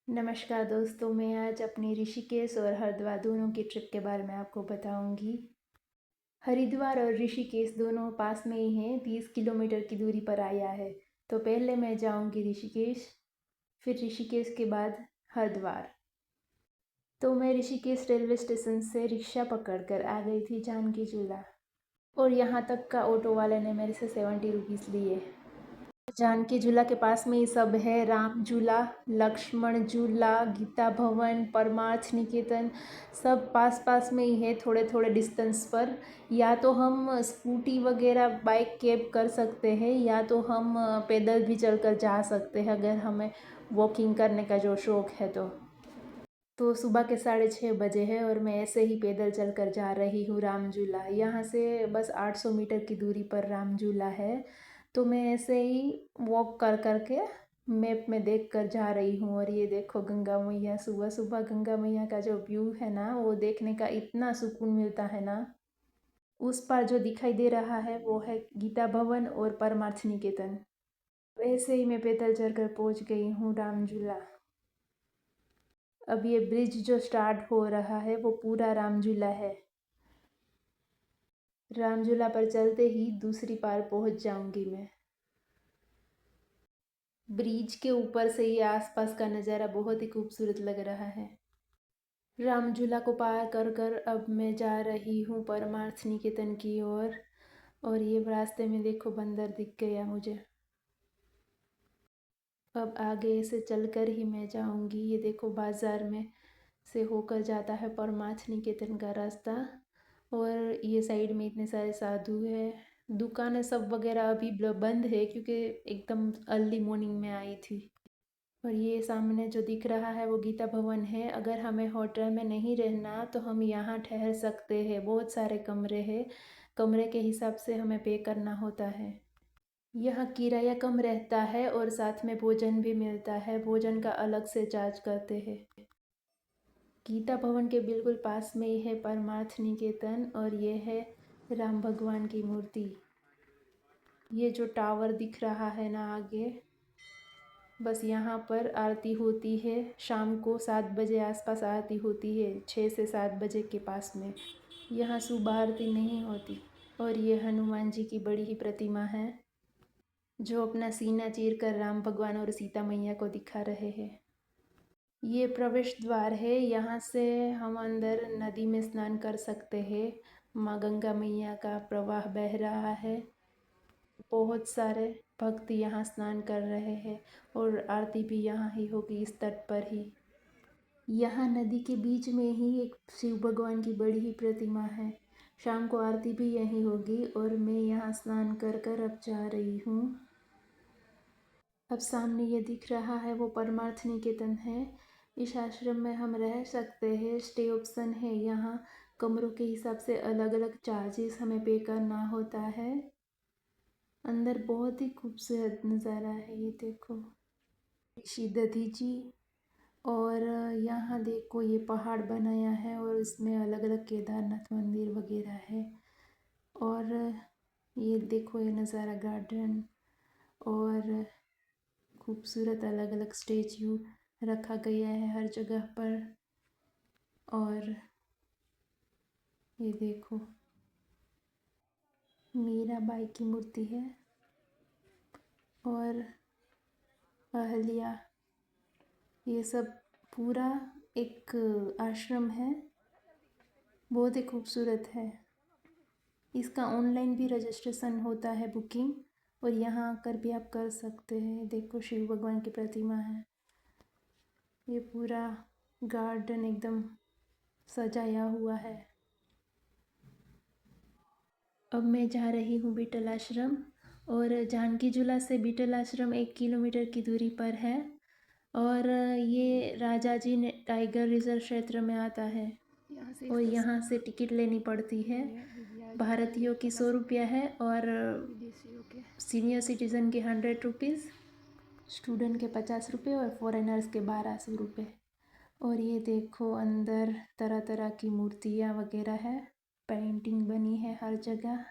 नमस्कार दोस्तों, मैं आज अपनी ऋषिकेश और हरिद्वार दोनों की ट्रिप के बारे में आपको बताऊंगी। हरिद्वार और ऋषिकेश दोनों पास में ही हैं, 30 किलोमीटर की दूरी पर आया है। तो पहले मैं जाऊंगी ऋषिकेश, फिर ऋषिकेश के बाद हरिद्वार। तो मैं ऋषिकेश रेलवे स्टेशन से रिक्शा पकड़कर आ गई थी जानकी झूला, और यहाँ तक का ऑटो वाले ने मेरे से 70 रुपीज़ लिए। जानकी झूला के पास में ही सब है, राम झूला, लक्ष्मण झूला, गीता भवन, परमार्थ निकेतन, सब पास पास में ही है, थोड़े थोड़े डिस्टेंस पर। या तो हम स्कूटी वगैरह बाइक कैब कर सकते हैं, या तो हम पैदल भी चलकर जा सकते हैं अगर हमें वॉकिंग करने का जो शौक़ है तो सुबह के 6:30 बजे है और मैं ऐसे ही पैदल चलकर जा रही हूँ राम झूला। यहाँ से बस 800 मीटर की दूरी पर राम झूला है। तो मैं ऐसे ही वॉक कर करके मैप में देख कर जा रही हूँ। और ये देखो गंगा मैया, सुबह सुबह गंगा मैया का जो व्यू है ना, वो देखने का इतना सुकून मिलता है ना। उस पार जो दिखाई दे रहा है वो है गीता भवन और परमार्थ निकेतन। वैसे ही मैं पैदल चलकर पहुँच गई हूँ राम झूला। अब ये ब्रिज जो स्टार्ट हो रहा है वो पूरा राम झूला है। राम झूला पर चलते ही दूसरी पार पहुंच जाऊंगी मैं। ब्रिज के ऊपर से ये आसपास का नज़ारा बहुत ही खूबसूरत लग रहा है। राम झूला को पार कर कर अब मैं जा रही हूँ परमार्थ निकेतन की ओर। और ये रास्ते में देखो बंदर दिख गया मुझे। अब आगे से चलकर ही मैं जाऊंगी। ये देखो बाज़ार में से होकर जाता है परमार्थ निकेतन का रास्ता। और ये साइड में इतने सारे साधु हैं। दुकानें सब वगैरह अभी बंद है क्योंकि एकदम अर्ली मॉर्निंग में आई थी। और ये सामने जो दिख रहा है वो गीता भवन है। अगर हमें होटल में नहीं रहना तो हम यहाँ ठहर सकते हैं, बहुत सारे कमरे हैं। कमरे के हिसाब से हमें पे करना होता है। यहाँ किराया कम रहता है और साथ में भोजन भी मिलता है, भोजन का अलग से चार्ज करते हैं। गीता भवन के बिल्कुल पास में ही है परमार्थ निकेतन, और ये है राम भगवान की मूर्ति। ये जो टावर दिख रहा है ना आगे, बस यहाँ पर आरती होती है। शाम को 7 बजे आसपास आरती होती है, 6 से 7 बजे के पास में। यहाँ सुबह आरती नहीं होती। और ये हनुमान जी की बड़ी ही प्रतिमा है, जो अपना सीना चीर कर राम भगवान और सीता मैया को दिखा रहे हैं। ये प्रवेश द्वार है, यहाँ से हम अंदर नदी में स्नान कर सकते हैं। माँ गंगा मैया का प्रवाह बह रहा है। बहुत सारे भक्त यहाँ स्नान कर रहे हैं और आरती भी यहाँ ही होगी, इस तट पर ही। यहाँ नदी के बीच में ही एक शिव भगवान की बड़ी ही प्रतिमा है। शाम को आरती भी यहीं होगी और मैं यहाँ स्नान कर कर अब जा रही हूँ। अब सामने ये दिख रहा है वो परमार्थ निकेतन है। इस आश्रम में हम रह सकते हैं, स्टे ऑप्शन है यहाँ। कमरों के हिसाब से अलग अलग चार्जेस हमें पे करना होता है। अंदर बहुत ही खूबसूरत नज़ारा है, ये देखो ऋषि दधीची। और यहाँ देखो ये पहाड़ बनाया है और इसमें अलग अलग केदारनाथ मंदिर वगैरह है। और ये देखो ये नज़ारा गार्डन और खूबसूरत अलग अलग स्टेच्यू रखा गया है हर जगह पर। और ये देखो मीराबाई की मूर्ति है और अहल्या। ये सब पूरा एक आश्रम है, बहुत ही खूबसूरत है। इसका ऑनलाइन भी रजिस्ट्रेशन होता है, बुकिंग, और यहाँ आकर भी आप कर सकते हैं। देखो शिव भगवान की प्रतिमा है। ये पूरा गार्डन एकदम सजाया हुआ है। अब मैं जा रही हूँ बीटल आश्रम, और जानकी झूला से बीटल आश्रम 1 किलोमीटर की दूरी पर है। और ये राजा जी ने टाइगर रिजर्व क्षेत्र में आता है। और यहाँ से टिकट लेनी पड़ती है। भारतीयों की 100 रुपया है और सीनियर सिटीज़न के 100 रुपीज़, स्टूडेंट के 50 रुपये और फॉरेनर्स के 1200 रुपये। और ये देखो अंदर तरह तरह की मूर्तियाँ वगैरह है, पेंटिंग बनी है हर जगह।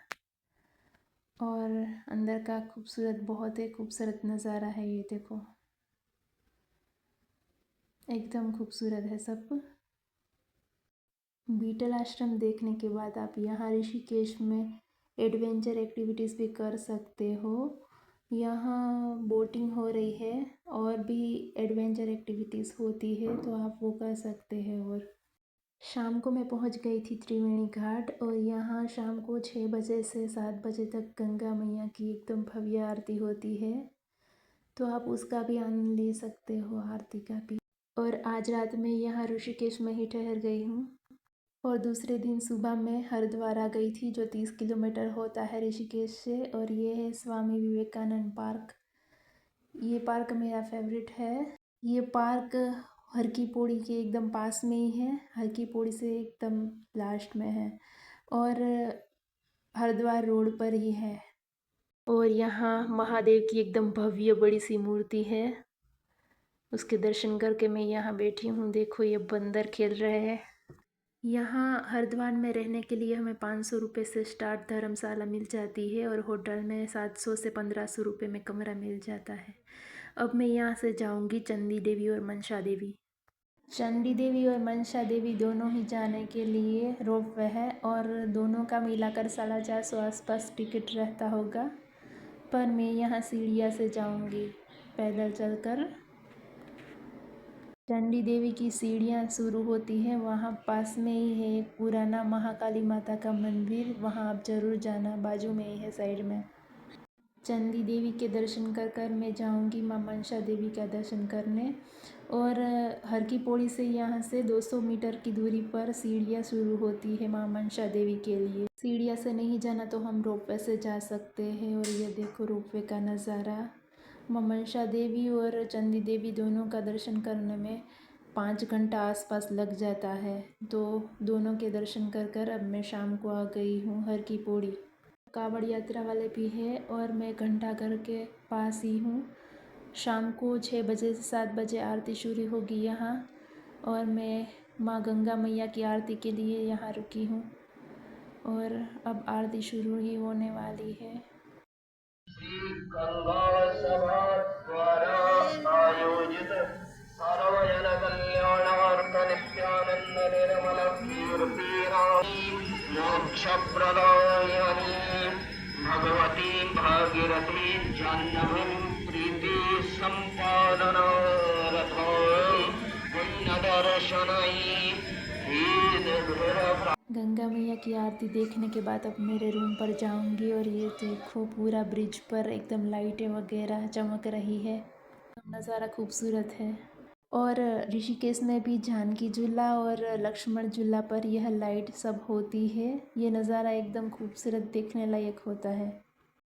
और अंदर का खूबसूरत, बहुत ही खूबसूरत नज़ारा है, ये देखो। एकदम खूबसूरत है सब। बीटल आश्रम देखने के बाद आप यहाँ ऋषिकेश में एडवेंचर एक्टिविटीज़ भी कर सकते हो। यहाँ बोटिंग हो रही है और भी एडवेंचर एक्टिविटीज़ होती है, तो आप वो कर सकते हैं। और शाम को मैं पहुँच गई थी त्रिवेणी घाट, और यहाँ शाम को 6 बजे से 7 बजे तक गंगा मैया की एकदम भव्य आरती होती है, तो आप उसका भी आनंद ले सकते हो, आरती का भी। और आज रात में यहाँ ऋषिकेश में ही ठहर गई हूँ, और दूसरे दिन सुबह मैं हरिद्वार आ गई थी, जो 30 किलोमीटर होता है ऋषिकेश से। और ये है स्वामी विवेकानंद पार्क। ये पार्क मेरा फेवरेट है। ये पार्क हर की पौड़ी के एकदम पास में ही है, हर की पौड़ी से एकदम लास्ट में है, और हरिद्वार रोड पर ही है। और यहाँ महादेव की एकदम भव्य बड़ी सी मूर्ति है, उसके दर्शन करके मैं यहाँ बैठी हूँ। देखो ये बंदर खेल रहे हैं। यहाँ हरिद्वार में रहने के लिए हमें 500 रुपये से स्टार्ट धर्मशाला मिल जाती है, और होटल में 700 से 1500 रुपये में कमरा मिल जाता है। अब मैं यहाँ से जाऊँगी चंडी देवी और मनसा देवी। चंडी देवी और मनसा देवी दोनों ही जाने के लिए रोप वे है, और दोनों का मिलाकर 450 आसपास टिकट रहता होगा। पर मैं यहाँ सीढ़िया से जाऊँगी, पैदल चलकर। चंडी देवी की सीढ़ियाँ शुरू होती हैं, वहाँ पास में ही है एक पुराना महाकाली माता का मंदिर, वहाँ आप ज़रूर जाना, बाजू में ही है साइड में। चंडी देवी के दर्शन कर कर मैं जाऊंगी माँ मनसा देवी का दर्शन करने। और हर की पौड़ी से यहाँ से 200 मीटर की दूरी पर सीढ़ियाँ शुरू होती है माँ मनसा देवी के लिए। सीढ़ियाँ से नहीं जाना तो हम रोपवे से जा सकते हैं। और ये देखो रोपवे का नज़ारा। माँ मनसा देवी और चंडी देवी दोनों का दर्शन करने में 5 घंटा आसपास लग जाता है, तो दोनों के दर्शन कर कर अब मैं शाम को आ गई हूँ हर की पौड़ी। कावड़ यात्रा वाले भी है, और मैं घंटाघर के पास ही हूँ। शाम को 6 बजे से 7 बजे आरती शुरू होगी यहाँ, और मैं माँ गंगा मैया की आरती के लिए यहाँ रुकी हूँ, और अब आरती शुरू ही होने वाली है। श्री गंगा सभा द्वारा आयोजित सर्वजन कल्याणार्थ नित्यानंद निर्मल कीर्ति मोक्ष प्रदायिनी भगवती भागीरथी जाह्नवी प्रीति संपादनार्थ पुण्य दर्शनै गंगा मैया की आरती देखने के बाद अब मेरे रूम पर जाऊंगी। और ये देखो पूरा ब्रिज पर एकदम लाइटें वगैरह चमक रही है, नज़ारा खूबसूरत है। और ऋषिकेश में भी जानकी झूला और लक्ष्मण झूला पर यह लाइट सब होती है। ये नज़ारा एकदम खूबसूरत देखने लायक होता है।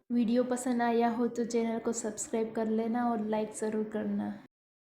वीडियो पसंद आया हो तो चैनल को सब्सक्राइब कर लेना और लाइक ज़रूर करना।